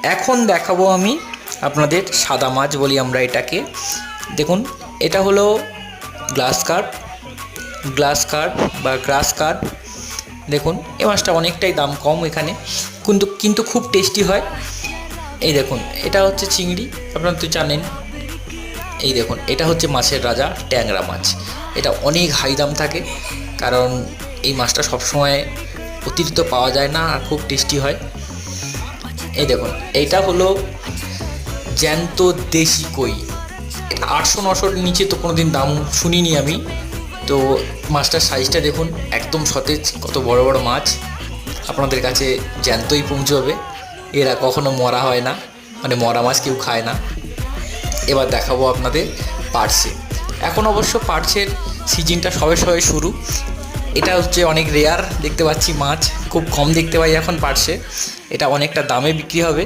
এখন দেখাবো আমি আপনাদের সাদা মাছ বলি আমরা এটাকে। দেখুন, এটা হলো গ্লাস কার্প বা গ্রাস কার্প। দেখুন, এই মাছটা অনেকটাই দাম কম এখানে, কিন্তু খুব টেস্টি হয়। এই দেখুন, এটা হচ্ছে চিংড়ি, আপনারা তো জানেন। এই দেখুন, এটা হচ্ছে মাছের রাজা, ট্যাংরা মাছ। এটা অনেক হাই দাম থাকে, কারণ এই মাছটা সবসময় অতিরিক্ত পাওয়া যায় না, আর খুব টেস্টি হয়। এই দেখুন, এইটা হলো জ্যান্ত দেশি কই। এটা 800-900-র নিচে তো কোনো দিন দাম শুনিনি আমি। তো মাছটার সাইজটা দেখুন, একদম সতেজ, কত বড় বড় মাছ। আপনাদের কাছে জ্যান্তই পৌঁছবে, এরা কখনো মরা হয় না, মানে মরা মাছ কেউ খায় না। এবার দেখাবো আপনাদের পার্শে। এখন অবশ্য পার্শের সিজনটা সবে সবে শুরু। এটা হচ্ছে অনেক রেয়ার দেখতে পাচ্ছি মাছ, খুব কম দেখতে পাই এখন পার্শে। এটা অনেকটা দামে বিক্রি হবে।